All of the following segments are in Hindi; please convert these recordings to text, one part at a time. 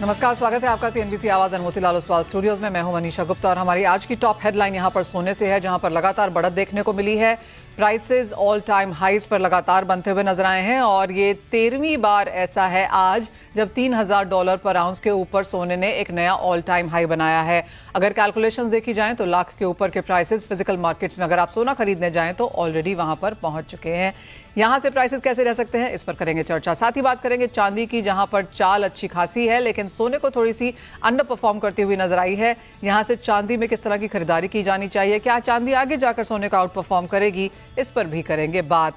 नमस्कार, स्वागत है आपका सीएनबीसी आवाज और मोतीलाल ओसवाल स्टूडियोज में। मैं हूं मनीषा गुप्ता और हमारी आज की टॉप हेडलाइन यहां पर सोने से है, जहां पर लगातार बढ़त देखने को मिली है। प्राइसेस ऑल टाइम हाईज पर लगातार बनते हुए नजर आए हैं और ये 13वीं बार ऐसा है आज जब $3,000 पर आउंस के ऊपर सोने ने एक नया ऑल टाइम हाई बनाया है। अगर कैलकुलेशंस देखी जाएं तो लाख के ऊपर के प्राइसेस फिजिकल मार्केट्स में अगर आप सोना खरीदने जाएं तो ऑलरेडी वहां पर पहुंच चुके हैं। यहां से प्राइसेस कैसे रह सकते हैं, इस पर करेंगे चर्चा। साथ ही बात करेंगे चांदी की, जहां पर चाल अच्छी खासी है लेकिन सोने को थोड़ी सी अंडर परफॉर्म करती हुई नजर आई है। यहां से चांदी में किस तरह की खरीदारी की जानी चाहिए, क्या चांदी आगे जाकर सोने का आउट परफॉर्म करेगी, इस पर भी करेंगे बात।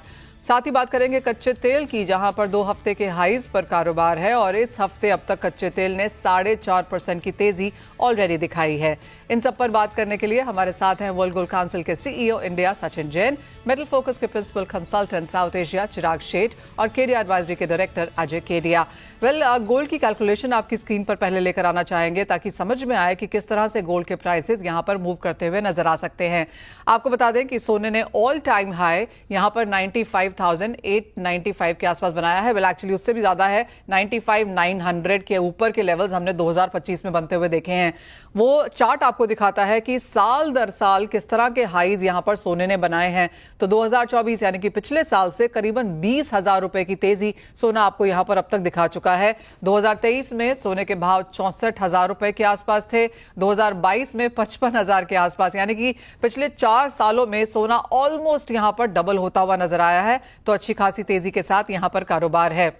साथ ही बात करेंगे कच्चे तेल की, जहां पर 2 हफ्ते के हाईज पर कारोबार है और इस हफ्ते अब तक कच्चे तेल ने 4.5% की तेजी ऑलरेडी दिखाई है। इन सब पर बात करने के लिए हमारे साथ हैं वर्ल्ड गोल्ड काउंसिल के CEO India Sachin Jain, metal focus के principal consultant South Asia Chirag Sheth और केडिया एडवाइजरी के डायरेक्टर अजय केडिया। गोल्ड की कैलकुलेशन आपकी स्क्रीन पर पहले लेकर आना चाहेंगे ताकि समझ में आए कि किस तरह से गोल्ड के प्राइसेस यहां पर मूव करते हुए नजर आ सकते हैं। आपको बता दें कि सोने ने ऑल टाइम हाई यहां पर 95,895 के आसपास बनाया है। एक्चुअली उससे भी ज्यादा है, 95,900 के ऊपर के लेवल्स हमने 2025 में बनते हुए देखे हैं। वो चार्ट आपको दिखाता है कि साल दर साल किस तरह के हाईज यहां पर सोने ने बनाए हैं। तो 2024 यानी कि पिछले साल से करीबन 20,000 रुपए की तेजी सोना आपको यहां पर अब तक दिखा चुका है। 2023 में सोने के भाव 64,000 रुपए के आसपास थे, 2022 में 55,000 के आसपास, यानी कि पिछले 4 सालों में सोना ऑलमोस्ट यहां पर डबल होता हुआ नजर आया है। तो अच्छी खासी तेजी के साथ यहां पर कारोबार है।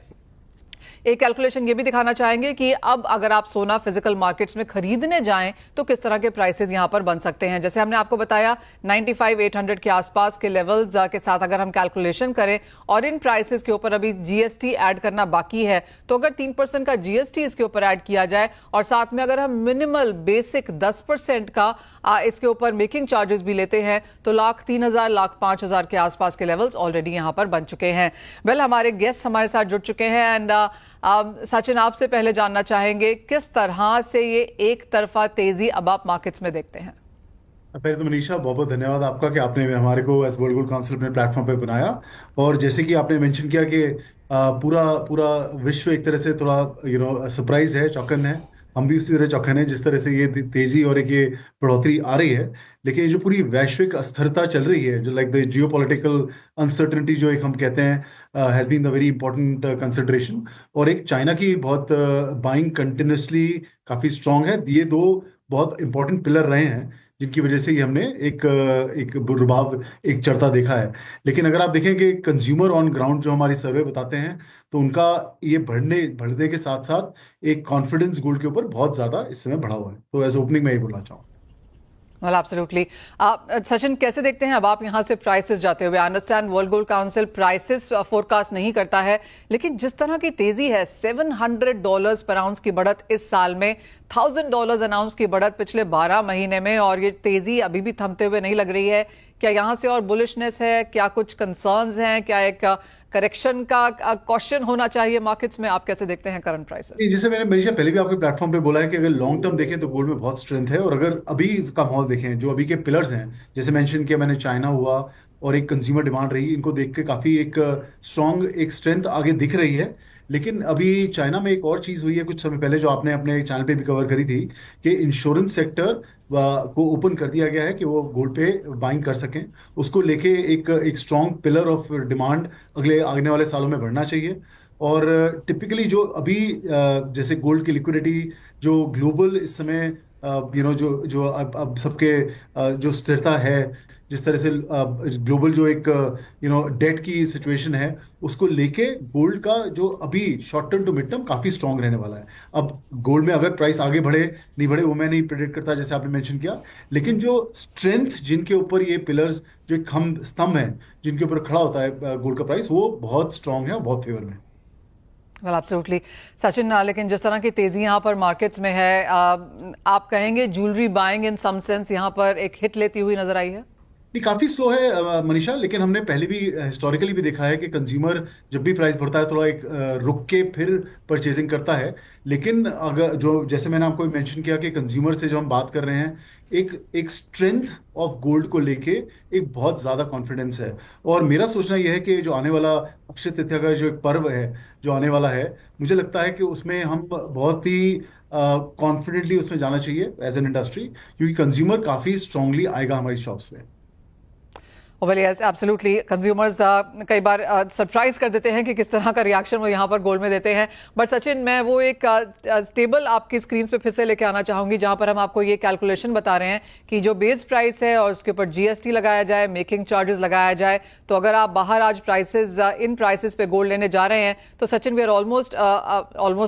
एक कैलकुलेशन ये भी दिखाना चाहेंगे कि अब अगर आप सोना फिजिकल मार्केट्स में खरीदने जाएं तो किस तरह के प्राइसेस यहां पर बन सकते हैं। जैसे हमने आपको बताया 95,800 के आसपास के लेवल्स के साथ अगर हम कैलकुलेशन करें और इन प्राइसेस के ऊपर अभी जीएसटी ऐड करना बाकी है, तो अगर 3% का जीएसटी इसके ऊपर ऐड किया जाए और साथ में अगर हम मिनिमल बेसिक 10% का इसके ऊपर मेकिंग चार्जेस भी लेते हैं तो $3,000 $5,000 के आसपास के लेवल्स ऑलरेडी यहां पर बन चुके हैं। हमारे गेस्ट हमारे साथ जुड़ चुके हैं एंड सचिन, आपसे पहले जानना चाहेंगे किस तरह से ये एक तरफा तेजी अब आप मार्केट्स में देखते हैं। पहले तो मनीषा बहुत बहुत धन्यवाद आपका कि आपने हमारे को एज वर्ल्ड गोल्ड काउंसिल अपने प्लेटफॉर्म पे बनाया। और जैसे कि आपने मेंशन किया कि पूरा पूरा विश्व एक तरह से थोड़ा सरप्राइज है, चौकन है। हम भी उसी तरह चौकन है जिस तरह से ये तेजी और एक ये बढ़ोतरी आ रही है। लेकिन ये जो पूरी वैश्विक अस्थिरता चल रही है, जो like the geopolitical uncertainty जो एक हम कहते हैं, has been the very important consideration. और एक चाइना की बहुत बाइंग कंटिन्यूसली काफ़ी स्ट्रांग है। ये 2 बहुत इंपॉर्टेंट पिलर रहे हैं जिनकी वजह से ही हमने एक रुबाब, एक चढ़ता देखा है। लेकिन अगर आप देखें कि कंज्यूमर ऑन ग्राउंड जो हमारी सर्वे बताते हैं, तो उनका ये बढ़ने के साथ साथ एक कॉन्फिडेंस गोल्ड के ऊपर बहुत ज्यादा इस समय बढ़ा हुआ है। तो एज ओपनिंग में ये बोलना चाहूँ। एब्सोल्युटली। सचिन, कैसे देखते हैं अब आप यहां से प्राइसेस जाते हुए? Understand world gold council prices forecast नहीं करता है, लेकिन जिस तरह की तेजी है, $700 पर आउंस की बढ़त इस साल में, $1,000 अनाउंस की बढ़त पिछले 12 महीने में, और ये तेजी अभी भी थमते हुए नहीं लग रही है। क्या यहां से और बुलिशनेस है, क्या कुछ कंसर्न्स हैं, क्या एक करेक्शन का क्वेश्चन होना चाहिए मार्केट्स में? आप कैसे देखते हैं करंट प्राइसेस? जैसे मैंने मनीषा पहले भी आपके प्लेटफॉर्म पे बोला है कि अगर लॉन्ग टर्म देखें तो गोल्ड में बहुत स्ट्रेंथ है। और अगर अभी इसका माहौल देखें, जो अभी के पिलर्स हैं, जैसे मेंशन किया मैंने, चाइना हुआ और एक कंज्यूमर डिमांड रही, इनको देख के काफी एक स्ट्रांग एक स्ट्रेंथ आगे दिख रही है। लेकिन अभी चाइना में एक और चीज हुई है कुछ समय पहले, जो आपने अपने चैनल पे भी कवर करी थी, कि इंश्योरेंस सेक्टर को ओपन कर दिया गया है कि वो गोल्ड पे बाइंग कर सकें। उसको लेके एक स्ट्रांग पिलर ऑफ डिमांड अगले आने वाले सालों में बढ़ना चाहिए। और टिपिकली जो अभी जैसे गोल्ड की लिक्विडिटी जो ग्लोबल इस समय जो जो अब सबके जो स्थिरता है, जिस तरह से ग्लोबल जो एक डेट की सिचुएशन है, उसको लेके गोल्ड का जो अभी short term to mid term काफी स्ट्रांग रहने वाला है। अब गोल्ड में अगर प्राइस आगे बढ़े नहीं बढ़े वो मैं नहीं प्रेडिक्ट करता, जैसे आपने मेंशन किया। लेकिन जो स्ट्रेंथ जिनके ऊपर ये पिलर्स, जो एक स्तंभ है जिनके ऊपर खड़ा होता है गोल्ड का प्राइस, वो बहुत स्ट्रांग है और बहुत फेवर में है। एब्सोल्युटली सचिन, लेकिन जिस तरह की तेजी यहाँ पर मार्केट्स में है, आप कहेंगे jewellery buying in some sense यहाँ पर एक हिट लेती हुई नजर आई है? नहीं, काफी स्लो है मनीषा, लेकिन हमने पहले भी हिस्टोरिकली भी देखा है कि कंज्यूमर जब भी प्राइस बढ़ता है थोड़ा एक रुक के फिर परचेजिंग करता है। लेकिन अगर जो जैसे मैंने आपको मेंशन किया कि कंज्यूमर से जो हम बात कर रहे हैं, एक एक स्ट्रेंथ ऑफ गोल्ड को लेके एक बहुत ज्यादा कॉन्फिडेंस है। और मेरा सोचना यह है कि जो आने वाला अक्षय तृतीया का जो एक पर्व है जो आने वाला है, मुझे लगता है कि उसमें हम बहुत ही कॉन्फिडेंटली उसमें जाना चाहिए एज एन इंडस्ट्री, क्योंकि कंज्यूमर काफी स्ट्रांगली आएगा हमारी शॉप्स में। वेल यस एब्सोल्युटली कंज्यूमर्स कई बार सरप्राइज कर देते हैं कि किस तरह का रिएक्शन वो यहाँ पर गोल्ड में देते हैं। बट सचिन, मैं वो एक टेबल आपकी स्क्रीन पे फिर से लेके आना चाहूंगी जहां पर हम आपको ये कैलकुलेशन बता रहे हैं कि जो बेस प्राइस है और उसके ऊपर जीएसटी लगाया जाए, मेकिंग चार्जेस लगाया जाए, तो अगर आप बाहर आज प्राइसेस इन प्राइसेस पे गोल्ड लेने जा रहे हैं तो सचिन वी आर ऑलमोस्ट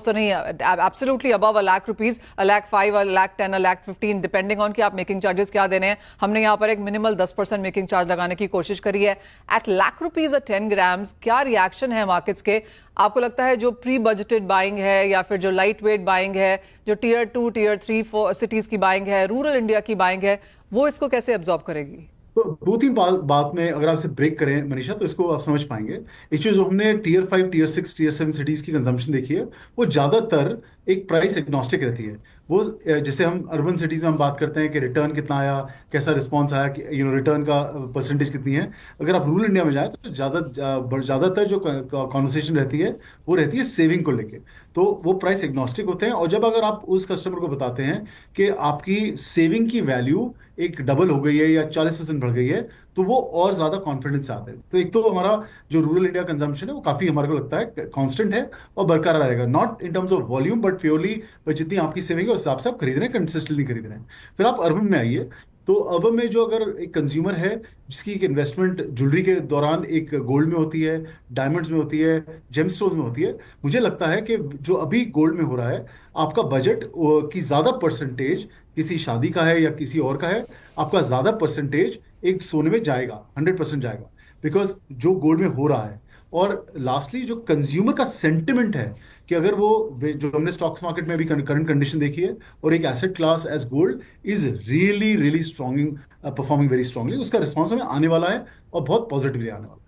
तो नहीं, एब्सोल्युटली अबव ₹1,00,000, ₹1,05,000, ₹1,10,000, ₹1,15,000 डिपेंडिंग ऑन कि आप मेकिंग चार्जेस क्या देने हैं। हमने यहाँ पर एक मिनिमल 10% मेकिंग चार्ज लगाने की कोशिश करी है एट ₹1,00,000 10 ग्राम्स। क्या रिएक्शन है मार्केट्स के? आपको लगता है जो प्री बजटेड बाइंग है या फिर जो लाइट वेट बाइंग है, जो टीयर 2 टीयर 3 सिटीज की बाइंग है, रूरल इंडिया की बाइंग है, वो इसको कैसे एब्जॉर्ब करेगी? तो दो तीन बात में अगर आप इसे ब्रेक करें मनीषा, तो इसको आप समझ पाएंगे। एक चीज, जो हमने टीयर 5 टीयर 6 टीयर 7 सिटीज की कंजम्पशन देखी है, वो ज्यादातर एक प्राइस एग्नोस्टिक रहती है। वो जैसे हम अर्बन सिटीज में हम बात करते हैं कि रिटर्न कितना आया, कैसा रिस्पॉन्स आया, कि रिटर्न का परसेंटेज कितनी है। अगर आप रूरल इंडिया में जाए तो ज्यादातर जो कॉन्वर्सेशन रहती है वो रहती है सेविंग को लेके। तो वो प्राइस एग्नोस्टिक होते हैं, और जब अगर आप उस कस्टमर को बताते हैं कि आपकी सेविंग की वैल्यू एक डबल हो गई है या 40% बढ़ गई है, तो वो और ज्यादा कॉन्फिडेंस आते हैं। तो एक तो हमारा जो रूरल इंडिया कंजम्पशन है वो काफी हमारे को लगता है कांस्टेंट है और बरकरार रहेगा, not in terms of volume but purely जितनी आपकी सेविंग है उस हिसाब से आप खरीद रहे हैं, कंसिस्टेंटली खरीद रहे हैं। फिर आप अर्बन में आइए, तो अर्बन में जो अगर एक कंज्यूमर है जिसकी एक इन्वेस्टमेंट ज्वेलरी के दौरान एक गोल्ड में होती है, डायमंड्स में होती है, जेमस्टोन्स में होती है, मुझे लगता है कि जो अभी गोल्ड में हो रहा है, आपका बजट की ज्यादा परसेंटेज किसी शादी का है या किसी और का है, आपका ज्यादा परसेंटेज एक सोने में जाएगा, 100% जाएगा, बिकॉज जो गोल्ड में हो रहा है। और लास्टली जो कंज्यूमर का सेंटिमेंट है कि अगर वो जो हमने स्टॉक्स मार्केट में भी करंट कंडीशन देखी है, और एक asset class as gold is really really stronging, performing very strongly, उसका रिस्पॉन्स हमें आने वाला है और बहुत पॉजिटिवली आने वाला है।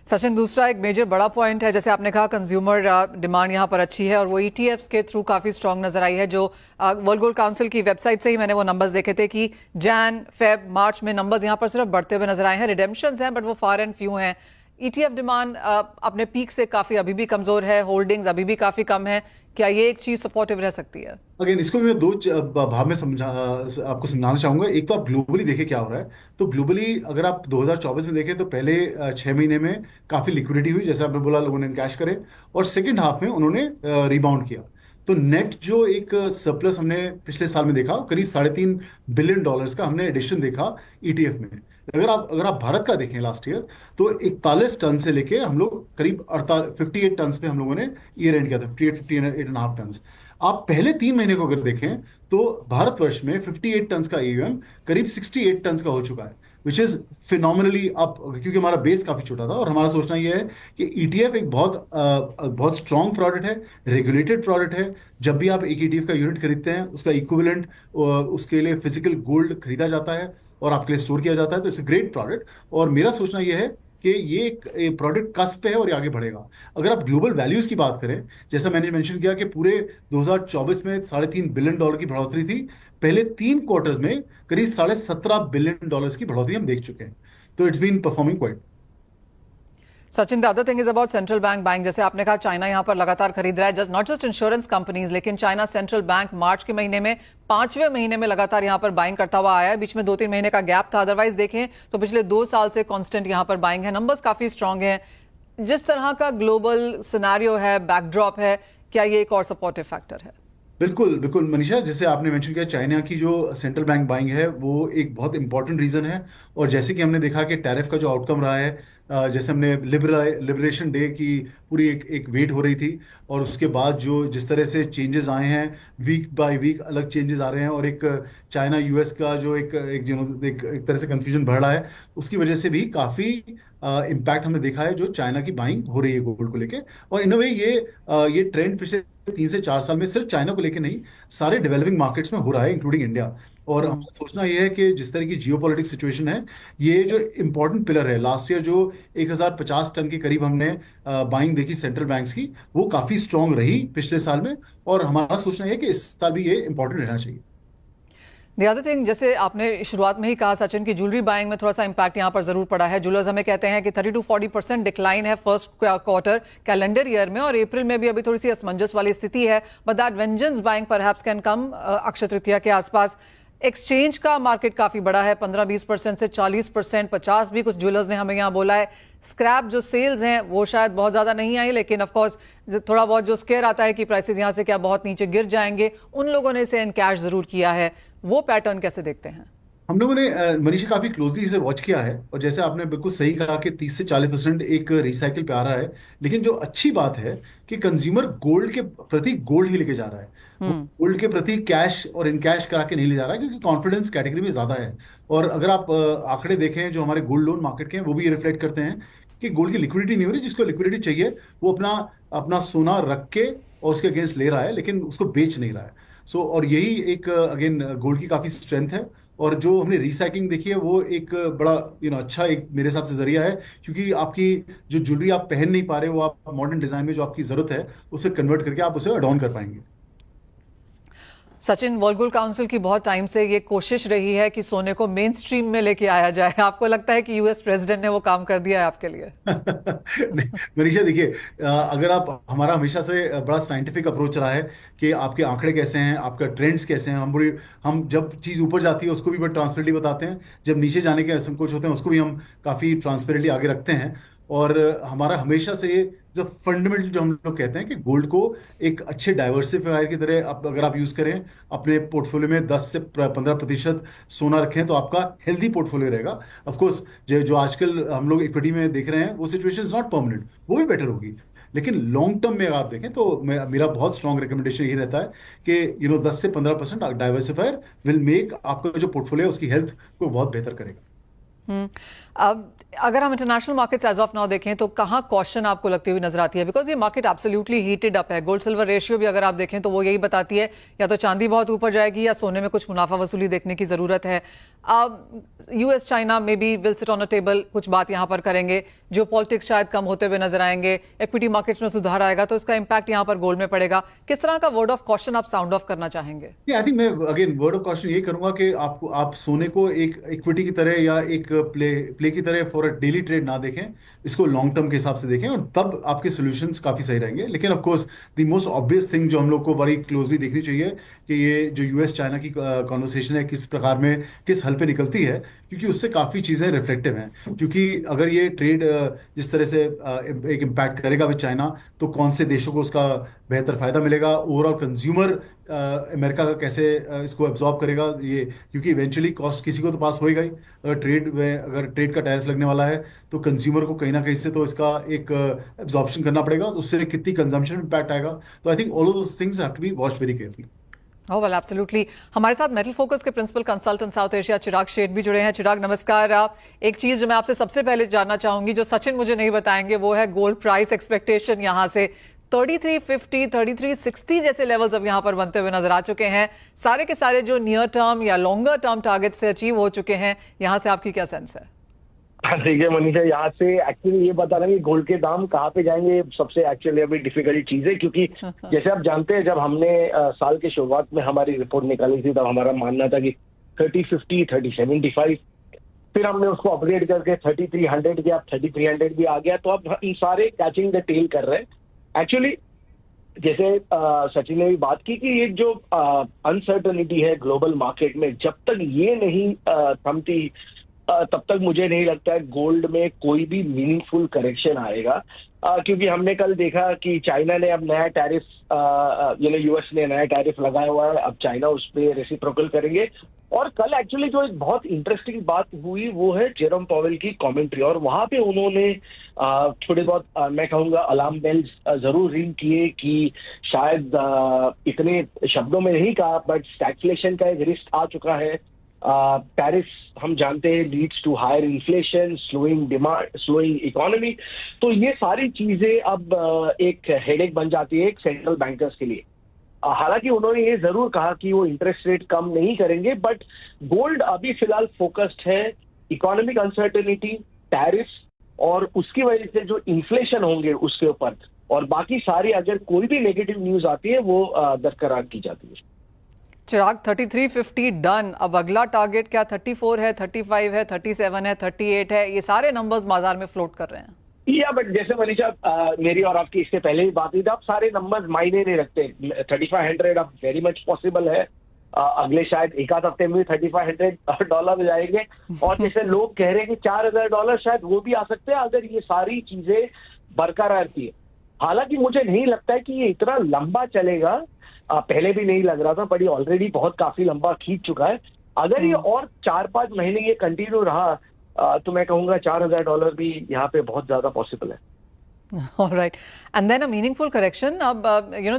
सचिन, दूसरा एक मेजर बड़ा पॉइंट है, जैसे आपने कहा कंज्यूमर डिमांड यहाँ पर अच्छी है और वो ईटीएफ्स के थ्रू काफी स्ट्रांग नजर आई है। जो वर्ल्ड गोल्ड काउंसिल की वेबसाइट से ही मैंने वो नंबर्स देखे थे कि जैन फेब मार्च में नंबर्स यहाँ पर सिर्फ बढ़ते हुए नजर आए हैं। रिडेम्पशंस हैं बट वो फार एंड फ्यू हैं। ईटीएफ डिमांड अपने पीक से काफी अभी भी कमजोर है, होल्डिंग्स अभी भी काफी कम है। क्या ये एक चीज सपोर्टिव रह सकती है? अगेन इसको मैं दो भाव में आपको समझाना चाहूंगा। एक तो आप ग्लोबली देखें क्या हो रहा है। तो ग्लोबली अगर आप 2024 में देखें तो पहले 6 महीने में काफी लिक्विडिटी हुई, जैसे आपने बोला, लोगों ने कैश करे, और सेकंड हाफ में उन्होंने रिबाउंड किया। तो नेट जो एक सरप्लस हमने पिछले साल में देखा, करीब $3.5 बिलियन का हमने एडिशन देखा ईटीएफ में। अगर आप भारत का देखें लास्ट ईयर, तो 41 टन से लेके हम लोग करीब 58 टन पे हम लोगों ने ईयर एंड किया था, 58.5 टन। आप पहले 3 महीने को अगर देखें तो भारतवर्ष में 58 टन का एयूएम करीब 68 टन का हो चुका है, विच इज फिनोमिनली अप, क्योंकि हमारा बेस काफी छोटा था। और हमारा सोचना यह है कि ईटीएफ एक बहुत स्ट्रॉन्ग प्रोडक्ट है, रेगुलेटेड प्रोडक्ट है। जब भी आप एक ईटीएफ का यूनिट खरीदते हैं, उसका इक्विवेलेंट उसके लिए फिजिकल गोल्ड खरीदा जाता है और आपके लिए स्टोर किया जाता है, तो इट्स अ ग्रेट प्रोडक्ट। और मेरा सोचना यह है कि ये एक प्रोडक्ट कस्प पे है और ये आगे बढ़ेगा। अगर आप ग्लोबल वैल्यूज की बात करें, जैसा मैंने मेंशन किया कि पूरे 2024 में $3.5 बिलियन की बढ़ोतरी थी, पहले 3 क्वार्टर्स में करीब $17.5 बिलियन की बढ़ोतरी हम देख चुके हैं। तो it's been performing quite. Sachin, the other thing is about central bank buying. जैसे आपने कहा चाइना यहाँ पर लगातार खरीद रहा है, just not just insurance companies, लेकिन चाइना सेंट्रल बैंक मार्च के महीने में 5वें महीने में लगातार यहाँ पर बाइंग करता हुआ आया है। बीच में 2-3 महीने का गैप था, अदरवाइज देखें तो पिछले 2 साल से कांस्टेंट यहाँ पर बाइंग है। नंबर्स काफी स्ट्रांग हैं। जिस तरह का ग्लोबल सिनेरियो है, बैकड्रॉप है, क्या ये एक और सपोर्टिव फैक्टर है? बिल्कुल बिल्कुल मनीषा, जैसे आपने मेंशन किया, चाइना की जो सेंट्रल बैंक बाइंग है वो एक बहुत इंपॉर्टेंट रीजन है। और जैसे कि हमने देखा कि टैरिफ का जो आउटकम रहा है, जैसे हमने लिबरेशन डे की पूरी एक वेट हो रही थी, और उसके बाद जो जिस तरह से चेंजेस आए हैं, वीक बाय वीक अलग चेंजेस आ रहे हैं, और एक चाइना यूएस का जो एक तरह से कंफ्यूजन बढ़ रहा है, उसकी वजह से भी काफ़ी इम्पैक्ट हमने देखा है जो चाइना की बाइंग हो रही है गोल्ड को लेके। और इन अ वे ये ट्रेंड पिछले 3 से 4 साल में सिर्फ चाइना को लेके नहीं, सारे डेवलपिंग मार्केट्स में हो रहा है, इंक्लूडिंग इंडिया। और हमारा सोचना ये है कि जिस तरह की जियोपॉलिटिक्स सिचुएशन है, ये जो इम्पोर्टेंट पिलर है, लास्ट ईयर जो 1050 टन के करीब हमने बाइंग देखी सेंट्रल बैंक्स की, वो काफी स्ट्रांग रही पिछले साल में, और हमारा सोचना ये है कि इस साल भी ये इंपॉर्टेंट रहना चाहिए। द अदर थिंग, जैसे आपने शुरुआत में ही कहा सचिन, की ज्वेलरी बाइंग में थोड़ा सा इंपैक्ट यहाँ पर जरूर पड़ा है। ज्वेलर्स हमें कहते हैं कि 30 to 40% डिक्लाइन है फर्स्ट क्वार्टर कैलेंडर ईयर में, और अप्रैल में भी अभी थोड़ी सी असमंजस वाली स्थिति है, but that vengeance buying perhaps can come Akshaya Tritiya के आसपास। एक्सचेंज का मार्केट काफी बड़ा है, 15-20% से 40%, 50 भी कुछ ज्वेलर्स ने हमें यहाँ बोला है। स्क्रैप जो सेल्स हैं वो शायद बहुत ज्यादा नहीं आई, लेकिन ऑफ कोर्स थोड़ा बहुत जो स्केयर आता है कि प्राइसेस यहाँ से क्या बहुत नीचे गिर जाएंगे, उन लोगों ने इसे एनकैश जरूर किया है। वो पैटर्न कैसे देखते हैं? हम लोगों ने मनीषा काफी क्लोजली इसे वॉच किया है, और जैसे आपने बिल्कुल सही कहा कि 30 से 40% एक रिसाइकिल पे आ रहा है। लेकिन जो अच्छी बात है कि कंज्यूमर गोल्ड के प्रति गोल्ड ही लेके जा रहा है, गोल्ड के प्रति कैश और इन कैश करा के नहीं ले जा रहा है, क्योंकि कॉन्फिडेंस कैटेगरी में ज्यादा है। और अगर आप आंकड़े देखें जो हमारे गोल्ड लोन मार्केट के हैं, वो भी रिफ्लेक्ट करते हैं कि गोल्ड की लिक्विडिटी नहीं हो रही। जिसको लिक्विडिटी चाहिए वो अपना अपना सोना रख के और उसके अगेंस्ट ले रहा है, लेकिन उसको बेच नहीं रहा है। और यही एक अगेन गोल्ड की काफी स्ट्रेंथ है। और जो हमने रिसाइकलिंग देखी है, वो एक बड़ा अच्छा एक मेरे हिसाब से जरिया है, क्योंकि आपकी जो ज्वेलरी आप पहन नहीं पा रहे, वो आप मॉडर्न डिजाइन में जो आपकी जरूरत है उसे कन्वर्ट करके आप उसे अडॉर्न कर पाएंगे। सचिन, वर्ल्ड गोल्ड काउंसिल की बहुत टाइम से ये कोशिश रही है कि सोने को मेन स्ट्रीम में लेके आया जाए। आपको लगता है कि यूएस प्रेसिडेंट ने वो काम कर दिया है आपके लिए? नहीं मनीषा, देखिए, अगर आप, हमारा हमेशा से बड़ा साइंटिफिक अप्रोच रहा है कि आपके आंकड़े कैसे हैं, आपका ट्रेंड्स कैसे हैं। हम जब चीज ऊपर जाती है उसको भी बड़ा ट्रांसपेरेंटली बताते हैं, जब नीचे जाने के संकोच होते हैं उसको भी हम काफी ट्रांसपेरेंटली आगे रखते हैं। और हमारा हमेशा से ये जो फंडामेंटल जो हम लोग कहते हैं कि गोल्ड को एक अच्छे डाइवर्सिफायर की तरह अगर आप यूज करें, अपने पोर्टफोलियो में 10 से 15% सोना रखें, तो आपका हेल्दी पोर्टफोलियो रहेगा। ऑफ कोर्स जो आजकल हम लोग इक्विटी में देख रहे हैं, वो सिचुएशन इज नॉट परमानेंट, वो भी बेटर होगी। लेकिन लॉन्ग टर्म में अगर आप देखें तो मेरा बहुत स्ट्रॉन्ग रिकमेंडेशन यही रहता है कि 10 से 15% डाइवर्सिफायर विल मेक आपका जो पोर्टफोलियो उसकी हेल्थ को बहुत बेहतर करेगा। अब अगर हम international markets as of now देखें तो कहाँ कॉशन आपको लगती हुई नजर आती है? बिकॉज ये मार्केट एब्सोल्युटली हीटेड अप है। गोल्ड सिल्वर रेशियो भी अगर आप देखें तो वो यही बताती है, या तो चांदी बहुत ऊपर जाएगी या सोने में कुछ मुनाफा वसूली देखने की जरूरत है। यूएस चाइना में भी will sit on a table, कुछ बात यहाँ पर करेंगे। जो पॉलिटिक्स शायद कम होते हुए नजर आएंगे, इक्विटी मार्केट्स में सुधार आएगा तो इसका इंपैक्ट यहाँ पर गोल्ड में पड़ेगा। किस तरह का वर्ड ऑफ कॉशन आप साउंड ऑफ करना चाहेंगे? आई थिंक मैं अगेन वर्ड ऑफ कॉशन ये करूंगा कि आप सोने को एक इक्विटी की तरह या एक प्ले की तरह फॉर अ डेली ट्रेड ना देखें, इसको लॉन्ग टर्म के हिसाब से देखें, और तब आपके सॉल्यूशंस काफी सही रहेंगे। लेकिन of course the most obvious thing जो हम लोग को बड़ी क्लोजली देखनी चाहिए कि ये जो यूएस चाइना की कॉन्वर्सेशन है किस प्रकार में किस हल पे निकलती है, क्योंकि उससे काफी चीजें रिफ्लेक्टिव हैं। क्योंकि अगर ये ट्रेड जिस तरह से एक इम्पैक्ट करेगा विद चाइना, तो कौन से देशों को उसका बेहतर फायदा मिलेगा, ओवरऑल कंज्यूमर अमेरिका का कैसे इसको एब्जॉर्ब करेगा ये, क्योंकि इवेंचुअली कॉस्ट किसी को तो पास होएगा ही। अगर ट्रेड का टैरिफ लगने वाला है तो कंज्यूमर को कहीं ना कहीं से तो इसका एक एब्जॉर्प्शन करना पड़ेगा, तो उससे कितनी कंजम्पशन इम्पैक्ट आएगा। तो I think all of those things have to be watched very carefully. Oh well, absolutely. हमारे साथ मेटल फोकस के principal consultant South Asia Chirag Sheth भी जुड़े हैं। चिराग नमस्कार। आप, एक चीज जो मैं आपसे सबसे पहले जानना चाहूंगी, जो सचिन मुझे नहीं बताएंगे, वो है गोल्ड प्राइस एक्सपेक्टेशन। यहाँ से 3350, 3360 जैसे लेवल्स अब यहाँ पर बनते हुए नजर आ चुके हैं। सारे के सारे जो नियर टर्म या लॉन्गर टर्म टारगेट से अचीव हो चुके हैं, यहाँ से आपकी क्या सेंस है? ठीक है मनीषा, यहाँ से एक्चुअली ये बताना कि गोल्ड के दाम कहाँ पे जाएंगे सबसे एक्चुअली अभी डिफिकल्ट चीज है, क्योंकि जैसे आप जानते हैं जब हमने साल के शुरुआत में हमारी रिपोर्ट निकाली थी, तब हमारा मानना था कि 3050, 3075, फिर हमने उसको अपग्रेड करके 3300 किया, 3300 भी आ गया। तो अब इन सारे कैचिंग द टेल कर रहे हैं एक्चुअली। जैसे सचिन ने भी बात की कि ये जो अनसर्टनिटी है ग्लोबल मार्केट में, जब तक ये नहीं थमती तब तक मुझे नहीं लगता है गोल्ड में कोई भी मीनिंगफुल करेक्शन आएगा। क्योंकि हमने कल देखा कि चाइना ने अब नया टैरिफ, यूएस ने नया टैरिफ लगाया हुआ है, अब चाइना उस पर रेसिप्रोकल करेंगे। और कल एक्चुअली जो एक बहुत इंटरेस्टिंग बात हुई वो है जेरोम पॉवेल की कमेंट्री, और वहां पे उन्होंने थोड़े बहुत मैं कहूंगा अलार्म बेल्स जरूर रिंग किए कि शायद इतने शब्दों में नहीं कहा, बट स्टैगफ्लेशन का एक रिस्क आ चुका है। टैरिफ हम जानते हैं leads to higher inflation, slowing demand, slowing economy. तो ये सारी चीजें अब एक हेडेक बन जाती है एक सेंट्रल बैंकर्स के लिए। हालांकि उन्होंने ये जरूर कहा कि वो इंटरेस्ट रेट कम नहीं करेंगे, बट गोल्ड अभी फिलहाल फोकस्ड है इकोनॉमिक अनसर्टेनिटी, टैरिफ्स और उसकी वजह से जो इन्फ्लेशन होंगे उसके ऊपर, और बाकी सारी अगर कोई भी नेगेटिव न्यूज आती है वो बरकरार की जाती है। चिराग, 3350 डन, अब अगला टारगेट क्या 34 है, 35 है, 37 है, 38 है? ये सारे नंबर्स बाजार में फ्लोट कर रहे हैं। या बट जैसे मनीषा मेरी और आपकी इससे पहले ही बात हुई थी, अब सारे नंबर्स मायने नहीं रखते। 3500 अब वेरी मच पॉसिबल है, अगले शायद एक आध हफ्ते में $3500 जाएंगे, और जैसे लोग कह रहे हैं कि $4000 शायद वो भी आ सकते हैं अगर ये सारी चीजें बरकरार की है। हालांकि मुझे नहीं लगता है कि ये इतना लंबा चलेगा, पहले भी नहीं लग रहा था, पर ये ऑलरेडी बहुत काफी लंबा खींच चुका है। अगर ये और 4-5 महीने ये कंटिन्यू रहा तो मैं कहूंगा $4000 भी यहाँ पे बहुत ज्यादा पॉसिबल है। All right. And then a meaningful correction. अब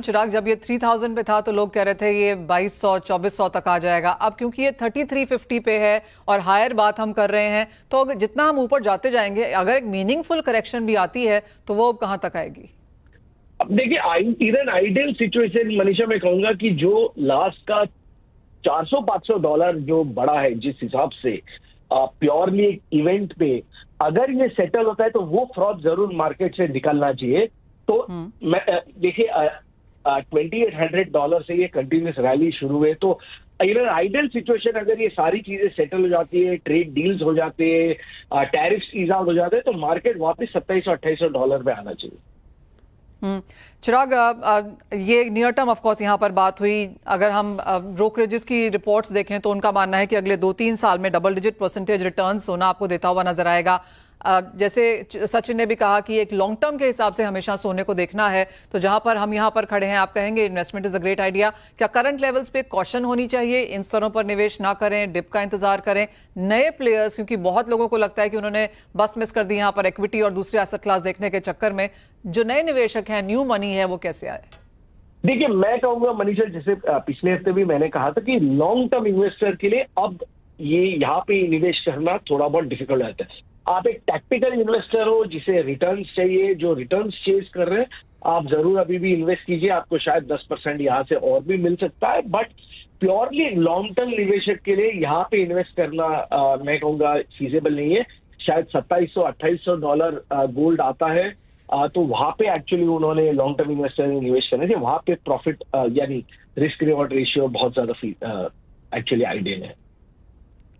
चिराग, जब ये 3000 पे था तो लोग कह रहे थे ये 2200-2400 तक आ जाएगा। अब क्योंकि ये 3350 पे है और हायर बात हम कर रहे हैं, तो जितना हम ऊपर जाते जाएंगे, अगर एक मीनिंगफुल करेक्शन भी आती है तो वो अब कहाँ तक आएगी? अब देखिए, इधर आइडियल सिचुएशन मनीषा मैं कहूंगा कि जो लास्ट का $400-500 जो बड़ा है, जिस हिसाब से प्योरली एक इवेंट पे अगर ये सेटल होता है तो वो फ्रॉड जरूर मार्केट से निकलना चाहिए। तो मैं देखिए $2800 से ये कंटिन्यूस रैली शुरू हुए, तो इधर आइडियल सिचुएशन अगर ये सारी चीजें सेटल हो जाती है, ट्रेड डील्स हो जाते हैं, टैरिफ्स ईज आउट हो जाते हैं, तो मार्केट वापस $2700-2800 पे आना चाहिए। चिराग, ये नियर टर्म ऑफ कोर्स यहाँ पर बात हुई। अगर हम ब्रोकरेजेस की रिपोर्ट्स देखें तो उनका मानना है कि अगले 2-3 साल में डबल डिजिट परसेंटेज रिटर्न सोना आपको देता हुआ नजर आएगा। जैसे सचिन ने भी कहा कि एक लॉन्ग टर्म के हिसाब से हमेशा सोने को देखना है, तो जहां पर हम यहां पर खड़े हैं, आप कहेंगे investment is a great idea. क्या करंट लेवल्स पे कॉशन होनी चाहिए, इन स्तरों पर निवेश ना करें, डिप का इंतजार करें? नए प्लेयर्स, क्योंकि बहुत लोगों को लगता है कि उन्होंने बस मिस कर दी यहां पर इक्विटी और दूसरे एसेट क्लास देखने के चक्कर में, जो नए निवेशक हैं, न्यू मनी है, वो कैसे आए? देखिए, मैं कहूंगा मनीषा, जैसे पिछले हफ्ते भी मैंने कहा था कि लॉन्ग टर्म इन्वेस्टर के लिए अब ये यहाँ पे निवेश करना थोड़ा बहुत डिफिकल्ट रहता है। आप एक टैक्टिकल इन्वेस्टर हो जिसे रिटर्न्स चाहिए, जो रिटर्न्स चेज कर रहे हैं, आप जरूर अभी भी इन्वेस्ट कीजिए। आपको शायद 10% यहाँ से और भी मिल सकता है, बट प्योरली लॉन्ग टर्म निवेशक के लिए यहाँ पे इन्वेस्ट करना मैं कहूंगा फीजेबल नहीं है। शायद $2700-2800 गोल्ड आता है, तो वहां पे एक्चुअली उन्होंने लॉन्ग टर्म इन्वेस्टर ने निवेश करने थे, वहां पे प्रॉफिट यानी रिस्क रिवॉर्ड रेशियो बहुत ज्यादा एक्चुअली आइडियल है।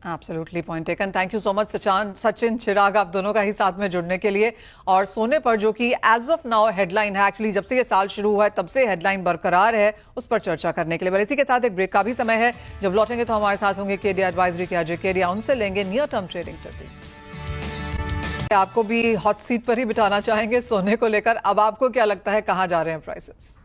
Absolutely, point taken. Thank you so much Sachin, Chirag, आप दोनों का ही साथ में जुड़ने के लिए। और सोने पर जो कि एज ऑफ नाउ हेडलाइन है, एक्चुअली जब से ये साल शुरू हुआ है तब से हेडलाइन बरकरार है, उस पर चर्चा करने के लिए। इसी के साथ एक ब्रेक का भी समय है। जब लौटेंगे तो हमारे साथ होंगे केडी एडवाइजरी के अजय केडिया, उनसे लेंगे नियर टर्म ट्रेडिंग टिप्स। आपको भी हॉट सीट पर ही बिठाना चाहेंगे सोने को लेकर। अब आपको क्या लगता है, कहाँ जा रहे हैं प्राइसेस?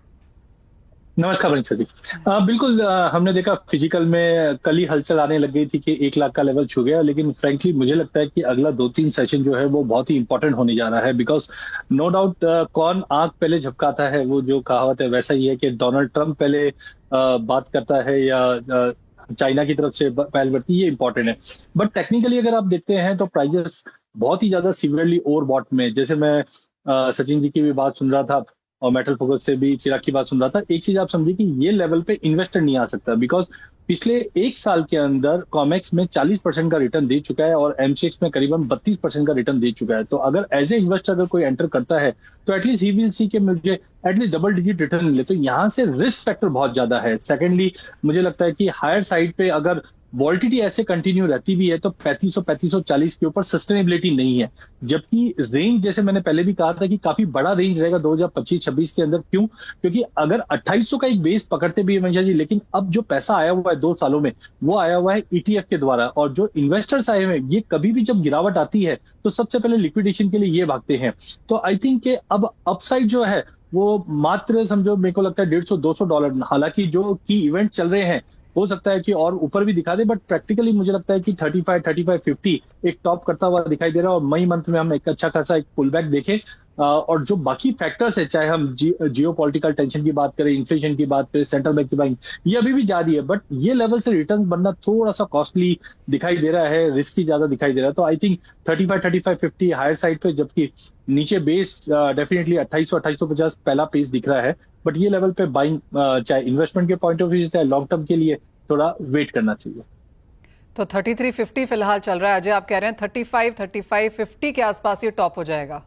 नमस्कार मनीषा जी। बिल्कुल, हमने देखा फिजिकल में कल ही हलचल आने लग गई थी कि 1 लाख का लेवल छू गया, लेकिन फ्रैंकली मुझे लगता है कि अगला 2-3 सेशन जो है वो बहुत ही इंपॉर्टेंट होने जा रहा है। बिकॉज नो डाउट कौन आंख पहले झपकाता है, वो जो कहावत है वैसा ही है कि डोनाल्ड ट्रंप पहले बात करता है या चाइना की तरफ से पहल बढ़ती है, ये इंपॉर्टेंट है। बट टेक्निकली अगर आप देखते हैं तो प्राइजेस बहुत ही ज्यादा सिवियरली ओवरबॉट में, जैसे मैं सचिन जी की भी बात सुन रहा था और मेटल फोकस से भी चिराग की बात सुन रहा था, एक चीज आप समझिए कि ये लेवल पे इन्वेस्टर नहीं आ सकता, बिकॉज पिछले 1 साल के अंदर कॉमेक्स में 40% का रिटर्न दे चुका है और एमसीएक्स में करीबन 32% का रिटर्न दे चुका है। तो अगर एज ए इन्वेस्टर अगर कोई एंटर करता है तो एटलीस्ट ही विल सी के मुझे एटलीस्ट डबल डिजिट रिटर्न मिले, तो यहाँ से रिस्क फैक्टर बहुत ज्यादा है। सेकेंडली मुझे लगता है कि हायर साइड पे अगर वॉल्टिलिटी ऐसे कंटिन्यू रहती भी है तो 3540 के ऊपर सस्टेनेबिलिटी नहीं है, जबकि रेंज जैसे मैंने पहले भी कहा था कि काफी बड़ा रेंज रहेगा 2025-26 के अंदर। क्यों? क्योंकि अगर 2800 का एक बेस पकड़ते भी है मनीषा जी, लेकिन अब जो पैसा आया हुआ है 2 सालों में वो आया हुआ है ईटीएफ के द्वारा, और जो इन्वेस्टर्स आए हुए हैं ये कभी भी जब गिरावट आती है तो सबसे पहले लिक्विडेशन के लिए ये भागते हैं। तो आई थिंक कि अब अपसाइड जो है वो मात्र समझो मेरे को लगता है $150-200। हालांकि जो की इवेंट चल रहे हैं हो सकता है कि और ऊपर भी दिखा दे, बट प्रैक्टिकली मुझे लगता है कि 35-50 एक टॉप करता हुआ दिखाई दे रहा है। और मई मंथ में हम एक अच्छा खासा एक पुल बैक देखें, और जो बाकी फैक्टर्स है, चाहे हम जियो पॉलिटिकल टेंशन की बात करें, इन्फ्लेशन की बात करें, सेंट्रल बैंक की बाइंग, ये अभी भी जारी है, बट ये लेवल से रिटर्न बनना थोड़ा सा कॉस्टली दिखाई दे रहा है, रिस्की ज्यादा दिखाई दे रहा है। तो आई थिंक 35-50 हायर साइड पे, जबकि नीचे बेस डेफिनेटली 2800-2850 पहला पेस दिख रहा है। बट ये लेवल पे बाइंग चाहे इन्वेस्टमेंट के पॉइंट ऑफ व्यू से चाहे लॉन्ग टर्म के लिए थोड़ा वेट करना चाहिए। तो 3350 फिलहाल चल रहा है। अजय, आप कह रहे हैं 35 के आसपास ये टॉप हो जाएगा?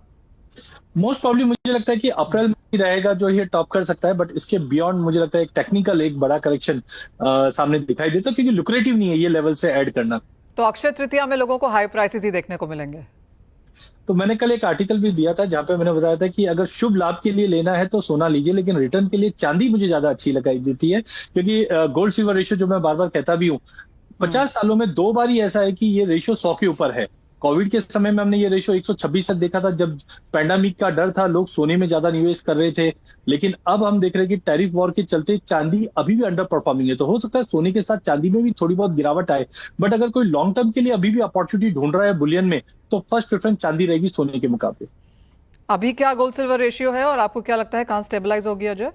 मोस्ट प्रॉब्ली मुझे लगता है कि अप्रैल में ही रहेगा जो ये टॉप कर सकता है, बट इसके बियॉन्ड मुझे लगता है एक टेक्निकल एक बड़ा करेक्शन सामने दिखाई देता है, क्योंकि लुक्रेटिव नहीं है ये लेवल से ऐड करना। तो अक्षय तृतीया में लोगों को हाई प्राइसेस ही देखने को मिलेंगे। तो मैंने कल एक आर्टिकल भी दिया था जहां पे मैंने बताया था कि अगर शुभ लाभ के लिए लेना है तो सोना लीजिए, लेकिन रिटर्न के लिए चांदी मुझे ज्यादा अच्छी लगाई देती है, क्योंकि गोल्ड सिल्वर रेशियो जो मैं बार बार कहता भी हूँ 50 सालों में 2 बार ही ऐसा है कि ये रेशियो 100 के ऊपर है। कोविड के समय में हमने ये रेशियो 126 तक देखा था, जब पैंडेमिक का डर था, लोग सोने में ज्यादा निवेश कर रहे थे। लेकिन अब हम देख रहे हैं कि टैरिफ वॉर के चलते चांदी अभी भी अंडर परफॉर्मिंग है, तो हो सकता है सोने के साथ चांदी में भी थोड़ी बहुत गिरावट आए। बट अगर कोई लॉन्ग टर्म के लिए अभी भी अपॉर्चुनिटी ढूंढ रहा है बुलियन में, तो फर्स्ट प्रेफरेंस चांदी रहेगी सोने के मुकाबले। अभी क्या गोल्ड सिल्वर रेशियो है और आपको क्या लगता है कहां स्टेबलाइज होगी अजय?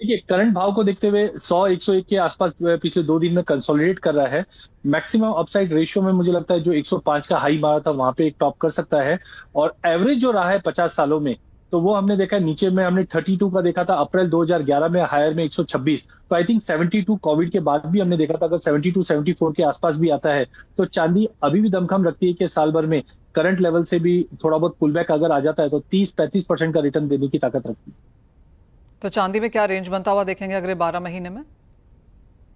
देखिए, करंट भाव को देखते हुए 100-101 के आसपास पिछले 2 दिन में कंसोलिडेट कर रहा है। मैक्सिमम अपसाइड रेशियो में मुझे लगता है जो 105 का हाई मारा था वहां पे एक टॉप कर सकता है, और एवरेज जो रहा है 50 सालों में, तो वो हमने देखा है नीचे में हमने 32 का देखा था अप्रैल 2011 में, हायर में 126। तो आई थिंक 72 कोविड के बाद भी हमने देखा था, अगर 72-74 के आसपास भी आता है तो चांदी अभी भी दमखम रखती है कि साल भर में करंट लेवल से भी थोड़ा बहुत पुल बैक अगर आ जाता है तो 30-35% का रिटर्न देने की ताकत रखती है। तो चांदी में क्या रेंज बनता हुआ देखेंगे अगले 12 महीने में?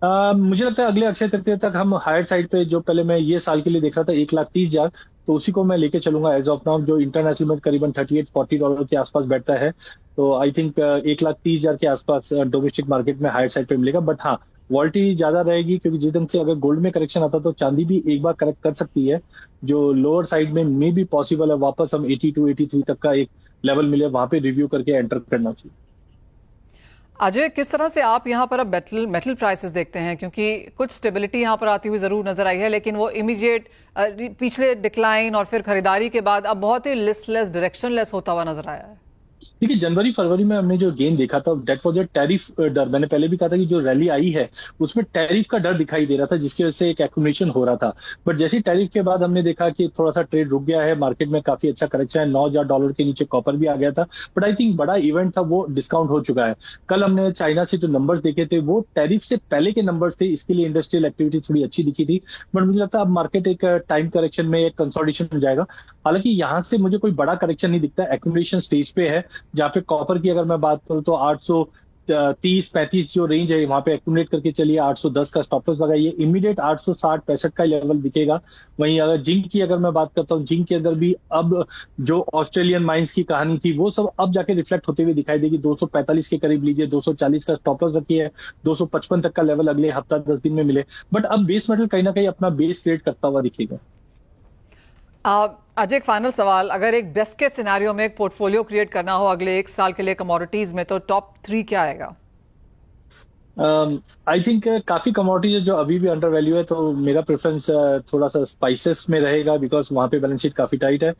मुझे लगता है अगले अक्षय तृतीया तक हम हायर साइड पे, जो पहले मैं ये साल के लिए देख रहा था 1,30,000, तो उसी को मैं लेके चलूंगा एज ऑफ नाउ, जो इंटरनेशनल में करीबन $38-40 के आसपास बैठता है। तो आई थिंक 1,30,000 के आसपास डोमेस्टिक मार्केट में हायर साइड पे मिलेगा। बट हाँ, वॉल्टी ज्यादा रहेगी, क्योंकि जिस ढंग से अगर गोल्ड में करेक्शन आता तो चांदी भी एक बार करेक्ट कर सकती है। जो लोअर साइड में मे भी पॉसिबल है वापस हम 82-83 तक का एक लेवल मिले, वहां पे रिव्यू करके एंटर करना चाहिए। अजय, किस तरह से आप यहाँ पर अब मेटल प्राइसेस देखते हैं? क्योंकि कुछ स्टेबिलिटी यहाँ पर आती हुई जरूर नजर आई है, लेकिन वो इमीडिएट पिछले डिक्लाइन और फिर खरीदारी के बाद अब बहुत ही लिस्टलेस, डायरेक्शनलेस होता हुआ नजर आया है। देखिए, जनवरी फरवरी में हमने जो गेन देखा था डेट वॉज टैरिफ डर। मैंने पहले भी कहा था कि जो रैली आई है उसमें टैरिफ का डर दिखाई दे रहा था, जिसकी वजह से एक एक्यूमुलेशन हो रहा था। बट जैसे टैरिफ के बाद हमने देखा कि थोड़ा सा ट्रेड रुक गया है, मार्केट में काफी अच्छा करेक्शन है, $9,000 के नीचे कॉपर भी आ गया था। बट आई थिंक बड़ा इवेंट था वो डिस्काउंट हो चुका है। कल हमने चाइना से जो नंबर्स देखे थे वो टैरिफ से पहले के नंबर्स थे, इसके लिए इंडस्ट्रियल एक्टिविटी थोड़ी अच्छी दिखी थी। बट मुझे लगता है अब मार्केट एक टाइम करेक्शन में एक कंसोलिडेशन हो जाएगा। हालांकि यहाँ से मुझे कोई बड़ा करेक्शन नहीं दिखता, एक्यूमुलेशन स्टेज पे है, जहाँ पे कॉपर की अगर मैं बात करूं तो 830-35 जो रेंज है वहां पे एक्यूमुलेट करके चलिए, 810 का स्टॉप लॉस लगाइए, इमीडिएट 860-65 का लेवल दिखेगा। वहीं अगर जिंक की अगर मैं बात करता हूँ, जिंक के अंदर भी अब जो ऑस्ट्रेलियन माइंस की कहानी थी वो सब अब जाके रिफ्लेक्ट होते हुए दिखाई देगी। 245 के करीब लीजिए, 240 का स्टॉप लॉस रखिए, 255 तक का लेवल अगले हफ्ता 10 दिन में मिले। बट अब बेस मेटल कहीं ना कहीं अपना बेस रेट करता हुआ दिखेगा। अजय, एक फाइनल सवाल, अगर एक बेस्ट केस सिनेरियो में एक पोर्टफोलियो क्रिएट करना हो अगले 1 साल के लिए कमोडिटीज में, तो टॉप 3 क्या आएगा? आई थिंक काफी कमोडिटीज है जो अभी भी अंडर वैल्यू है, तो मेरा प्रेफरेंस थोड़ा सा स्पाइसेस में रहेगा, बिकॉज वहां पे बैलेंस शीट काफी टाइट है।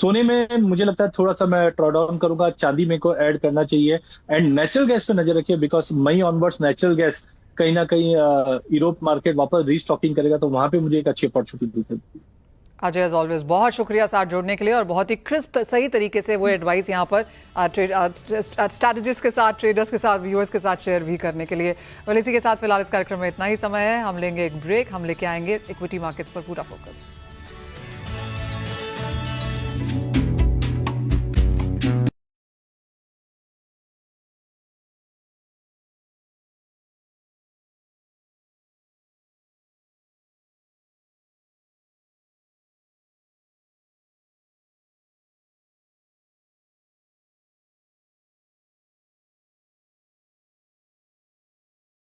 सोने में मुझे लगता है थोड़ा सा मैं ड्रॉ डाउन करूंगा, चांदी में को ऐड करना चाहिए, एंड नेचुरल गैस पे नजर रखिए, because May onwards natural gas कहीं ना कहीं यूरोप मार्केट वापस रीस्टॉकिंग करेगा, तो वहां पे मुझे एक अच्छी अपॉर्चुनिटी दिखेगी। अजय, एज ऑलवेज बहुत शुक्रिया साथ जोड़ने के लिए, और बहुत ही क्रिस्प सही तरीके से वो एडवाइस यहाँ पर स्ट्रैटेजिस्ट के साथ, ट्रेडर्स के साथ, व्यूअर्स के साथ शेयर भी करने के लिए। well, इसी के साथ फिलहाल इस कार्यक्रम में इतना ही समय है, हम लेंगे एक ब्रेक, हम लेके आएंगे इक्विटी मार्केट्स पर पूरा फोकस।